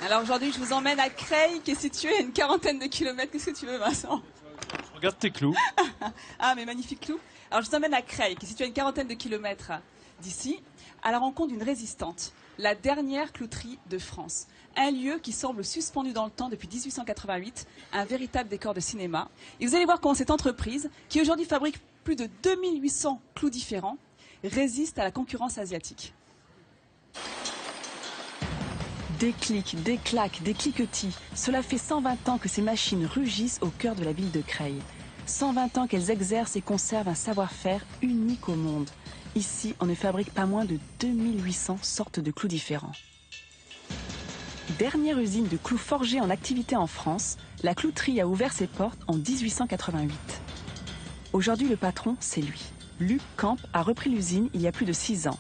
Alors aujourd'hui, je vous emmène à Creil, qui est situé à une quarantaine de kilomètres. Qu'est-ce que tu veux, Vincent? Je regarde tes clous. Ah, mais magnifiques clous. Alors je vous emmène à Creil, qui est situé à une quarantaine de kilomètres d'ici, à la rencontre d'une résistante, la dernière clouterie de France. Un lieu qui semble suspendu dans le temps depuis 1888, un véritable décor de cinéma. Et vous allez voir comment cette entreprise, qui aujourd'hui fabrique plus de 2800 clous différents, résiste à la concurrence asiatique. Des clics, des claques, des cliquetis. Cela fait 120 ans que ces machines rugissent au cœur de la ville de Creil. 120 ans qu'elles exercent et conservent un savoir-faire unique au monde. Ici, on ne fabrique pas moins de 2800 sortes de clous différents. Dernière usine de clous forgés en activité en France, la clouterie a ouvert ses portes en 1888. Aujourd'hui, le patron, c'est lui. Luc Camp a repris l'usine il y a plus de 6 ans.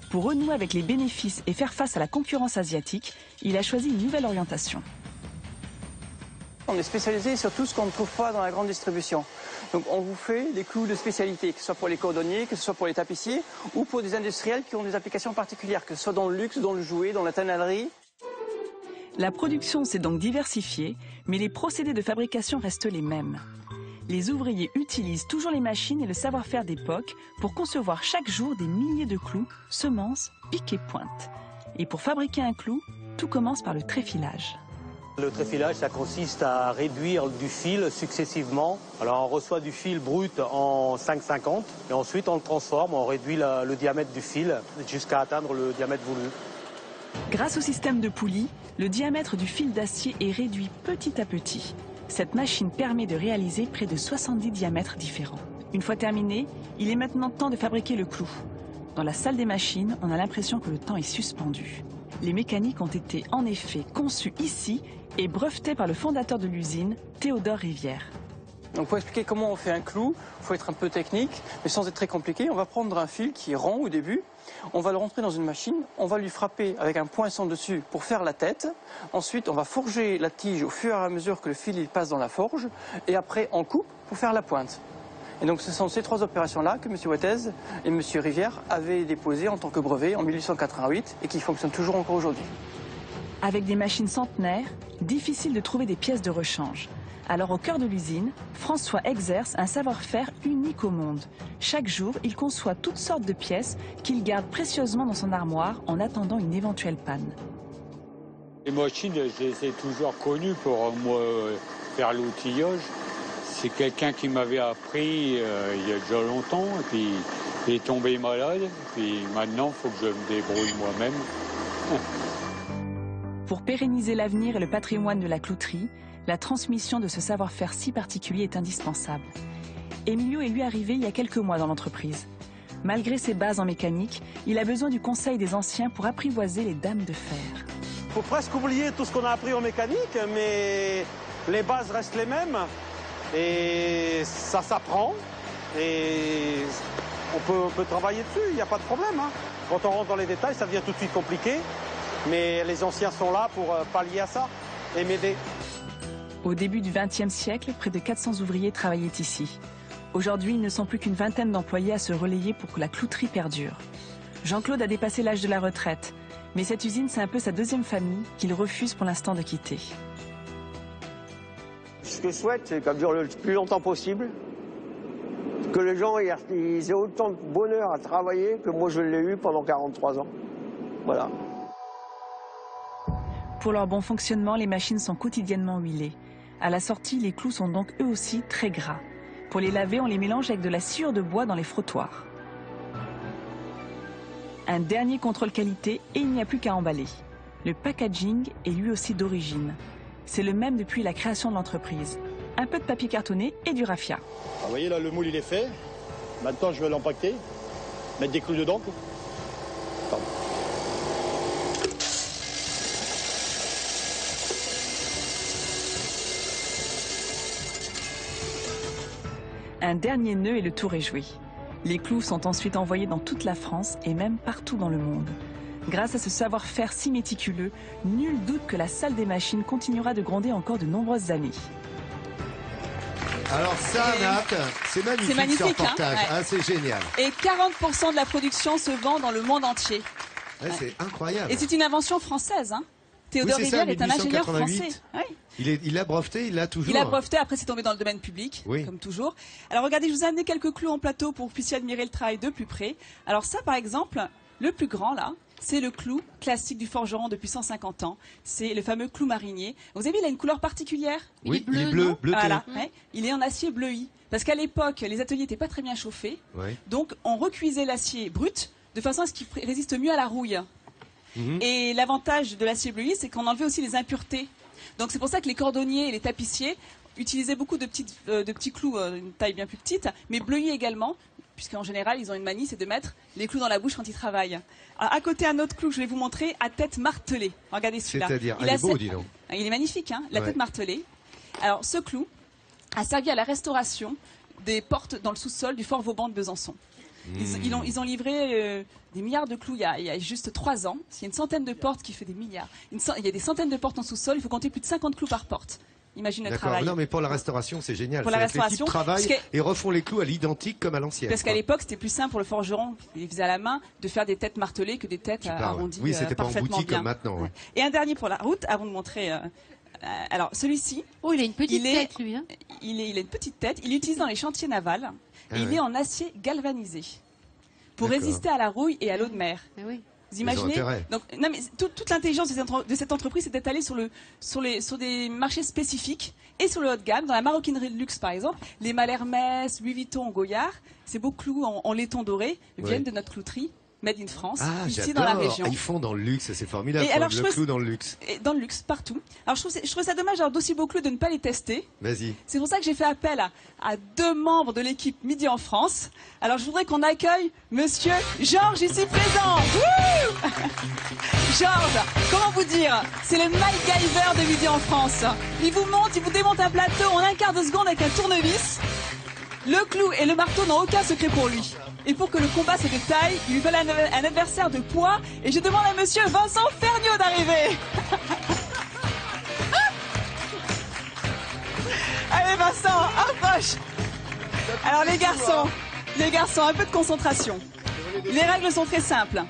Pour renouer avec les bénéfices et faire face à la concurrence asiatique, il a choisi une nouvelle orientation. On est spécialisé sur tout ce qu'on ne trouve pas dans la grande distribution. Donc on vous fait des clous de spécialité, que ce soit pour les cordonniers, que ce soit pour les tapissiers, ou pour des industriels qui ont des applications particulières, que ce soit dans le luxe, dans le jouet, dans la tannerie. La production s'est donc diversifiée, mais les procédés de fabrication restent les mêmes. Les ouvriers utilisent toujours les machines et le savoir-faire d'époque pour concevoir chaque jour des milliers de clous, semences, pics et pointes. Et pour fabriquer un clou, tout commence par le tréfilage. Le tréfilage, ça consiste à réduire du fil successivement. Alors on reçoit du fil brut en 5,50 et ensuite on le transforme, on réduit le diamètre du fil jusqu'à atteindre le diamètre voulu. Grâce au système de poulies, le diamètre du fil d'acier est réduit petit à petit. Cette machine permet de réaliser près de 70 diamètres différents. Une fois terminé, il est maintenant temps de fabriquer le clou. Dans la salle des machines, on a l'impression que le temps est suspendu. Les mécaniques ont été en effet conçues ici et brevetées par le fondateur de l'usine, Théodore Rivière. Donc pour expliquer comment on fait un clou, il faut être un peu technique, mais sans être très compliqué. On va prendre un fil qui est rond au début, on va le rentrer dans une machine, on va lui frapper avec un poinçon dessus pour faire la tête. Ensuite, on va forger la tige au fur et à mesure que le fil il passe dans la forge, et après on coupe pour faire la pointe. Et donc ce sont ces 3 opérations-là que M. Wattez et M. Rivière avaient déposées en tant que brevet en 1888 et qui fonctionnent toujours encore aujourd'hui. Avec des machines centenaires, difficile de trouver des pièces de rechange. Alors au cœur de l'usine, François exerce un savoir-faire unique au monde. Chaque jour, il conçoit toutes sortes de pièces qu'il garde précieusement dans son armoire en attendant une éventuelle panne. Les machines, c'est toujours connu pour moi faire l'outillage. C'est quelqu'un qui m'avait appris il y a déjà longtemps, et puis il est tombé malade, puis maintenant il faut que je me débrouille moi-même. Pour pérenniser l'avenir et le patrimoine de la clouterie, la transmission de ce savoir-faire si particulier est indispensable. Emilio est lui arrivé il y a quelques mois dans l'entreprise. Malgré ses bases en mécanique, il a besoin du conseil des anciens pour apprivoiser les dames de fer. Il faut presque oublier tout ce qu'on a appris en mécanique, mais les bases restent les mêmes et ça s'apprend et on peut travailler dessus, il n'y a pas de problème. Quand on rentre dans les détails, ça devient tout de suite compliqué, mais les anciens sont là pour pallier à ça et m'aider. Au début du XXe siècle, près de 400 ouvriers travaillaient ici. Aujourd'hui, ils ne sont plus qu'une vingtaine d'employés à se relayer pour que la clouterie perdure. Jean-Claude a dépassé l'âge de la retraite, mais cette usine, c'est un peu sa deuxième famille qu'il refuse pour l'instant de quitter. Ce que je souhaite, c'est qu'elle dure le plus longtemps possible, que les gens ils aient autant de bonheur à travailler que moi je l'ai eu pendant 43 ans. Voilà. Pour leur bon fonctionnement, les machines sont quotidiennement huilées. À la sortie, les clous sont donc eux aussi très gras. Pour les laver, on les mélange avec de la sciure de bois dans les frottoirs. Un dernier contrôle qualité et il n'y a plus qu'à emballer. Le packaging est lui aussi d'origine. C'est le même depuis la création de l'entreprise. Un peu de papier cartonné et du raffia. Vous voyez là, le moule il est fait. Maintenant je vais l'empaqueter, mettre des clous dedans. Pardon. Un dernier nœud et le tour est joué. Les clous sont ensuite envoyés dans toute la France et même partout dans le monde. Grâce à ce savoir-faire si méticuleux, nul doute que la salle des machines continuera de gronder encore de nombreuses années. Alors ça, Nat, c'est magnifique ce reportage, hein, ouais. C'est génial. Et 40% de la production se vend dans le monde entier. Ouais. C'est incroyable. Et c'est une invention française, hein. Théodore Oui, c'est ça, Rivière est un ingénieur 1888. français. Oui. Il l'a breveté, il l'a toujours. Il a breveté, après c'est tombé dans le domaine public, Oui. comme toujours. Alors regardez, je vous ai amené quelques clous en plateau pour que vous puissiez admirer le travail de plus près. Alors ça, par exemple, le plus grand là, c'est le clou classique du forgeron depuis 150 ans. C'est le fameux clou marinier. Vous avez vu, il a une couleur particulière. Oui, il est bleu, bleuté. Voilà, ouais. Il est en acier bleui. Parce qu'à l'époque, les ateliers n'étaient pas très bien chauffés. Ouais. Donc on recuisait l'acier brut de façon à ce qu'il résiste mieux à la rouille. Et l'avantage de l'acier bleui, c'est qu'on enlevait aussi les impuretés. Donc c'est pour ça que les cordonniers et les tapissiers utilisaient beaucoup de petits clous d'une taille bien plus petite, mais bleuis également, puisqu'en général, ils ont une manie, c'est de mettre les clous dans la bouche quand ils travaillent. Alors, à côté, un autre clou que je vais vous montrer, à tête martelée. Regardez celui-là. C'est-à-dire, il est beau, dis donc. Il est magnifique, hein, la tête martelée. Alors ce clou a servi à la restauration des portes dans le sous-sol du fort Vauban de Besançon. Ils ont livré des milliards de clous il y a juste 3 ans. Il y a une centaine de portes qui fait des milliards. Il y a des centaines de portes en sous-sol. Il faut compter plus de 50 clous par porte. Imagine le travail. Non, mais pour la restauration, c'est génial. Pour la restauration, les types travaillent et refont les clous à l'identique comme à l'ancienne. Parce qu'à l'époque, c'était plus simple pour le forgeron, il faisait à la main, de faire des têtes martelées que des têtes arrondies. Oui, c'était pas parfaitement embouti bien. comme maintenant. Ouais. Et un dernier pour la route, avant de montrer. Alors celui-ci. Oh, il a une petite tête, lui. Hein. Il a une petite tête. Il l'utilise dans les chantiers navals. Et il est en acier galvanisé pour résister à la rouille et à l'eau de mer. Oui. Vous imaginez? Donc, non, mais toute l'intelligence de cette entreprise, c'est d'être allée sur des marchés spécifiques et sur le haut de gamme. Dans la maroquinerie de luxe, par exemple, les Malhermès, Louis Vuitton, Goyard, ces beaux clous en laiton doré viennent de notre clouterie Made in France, ici dans la région. Ils font dans le luxe, c'est formidable. Et alors, le clou dans le luxe. Et dans le luxe, partout. Alors je trouve ça dommage d'avoir d'aussi beaux clous de ne pas les tester. Vas-y. C'est pour ça que j'ai fait appel à 2 membres de l'équipe Midi en France. Alors je voudrais qu'on accueille Monsieur Georges ici présent. Georges, comment vous dire? C'est le MacGyver de Midi en France. Il vous monte, il vous démonte un plateau en un quart de seconde avec un tournevis. Le clou et le marteau n'ont aucun secret pour lui. Et pour que le combat se détaille, il lui fallait un adversaire de poids. Et je demande à monsieur Vincent Ferniaud d'arriver. Allez Vincent, approche. Alors les garçons, un peu de concentration. Les règles sont très simples.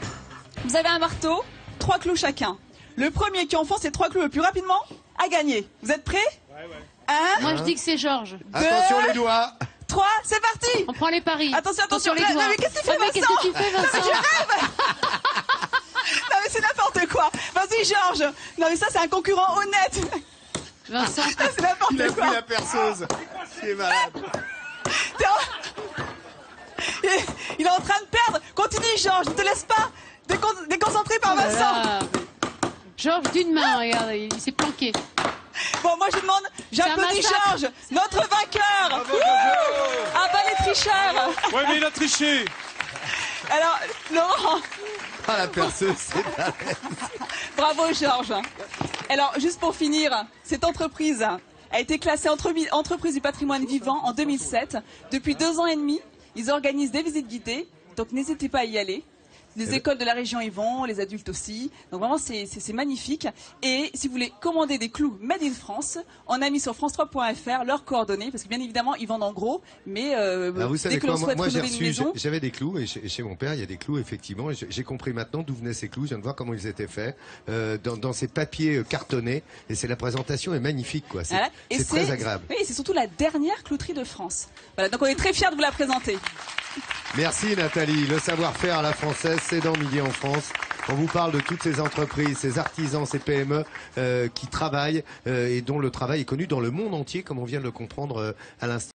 Vous avez un marteau, 3 clous chacun. Le premier qui enfonce ces 3 clous le plus rapidement a gagné. Vous êtes prêts? Ouais. Moi je dis que c'est Georges. Attention les doigts. 3, c'est parti! On prend les paris. Attention les doigts. Non mais qu'est-ce que tu fais, Vincent? Qu'est-ce que tu fais, Vincent? Non mais je rêve. Non mais c'est n'importe quoi. Vas-y Georges. Non mais ça c'est un concurrent honnête. Vincent. C'est n'importe quoi. Il a pris la perceuse. C'est malade. Il est en train de perdre. Continue Georges, ne te laisse pas déconcentrer par Vincent. Georges d'une main, regarde, il s'est planqué. Bon, moi je demande, j'applaudis Georges, notre vainqueur. Ah bah les tricheurs. Ouais, mais il a triché. Alors, Laurent. Ah, la perceuse, c'est balèze. Bravo Georges. Alors, juste pour finir, cette entreprise a été classée entreprise du patrimoine vivant en 2007. Depuis 2 ans et demi, ils organisent des visites guidées, donc n'hésitez pas à y aller. Les écoles de la région y vont, les adultes aussi. Donc vraiment, c'est magnifique. Et si vous voulez commander des clous Made in France, on a mis sur france3.fr leurs coordonnées, parce que bien évidemment, ils vendent en gros, mais vous savez dès que quoi, l'on souhaite moi j'ai rénover une maison... j'avais des clous, et chez mon père, il y a des clous, effectivement. J'ai compris maintenant d'où venaient ces clous. Je viens de voir comment ils étaient faits, dans ces papiers cartonnés. Et la présentation est magnifique, quoi. C'est voilà. très agréable. Oui, c'est surtout la dernière clouterie de France. Voilà, donc on est très fiers de vous la présenter. Merci Nathalie. Le savoir-faire à la française, c'est dans Midi en France. On vous parle de toutes ces entreprises, ces artisans, ces PME qui travaillent et dont le travail est connu dans le monde entier, comme on vient de le comprendre à l'instant.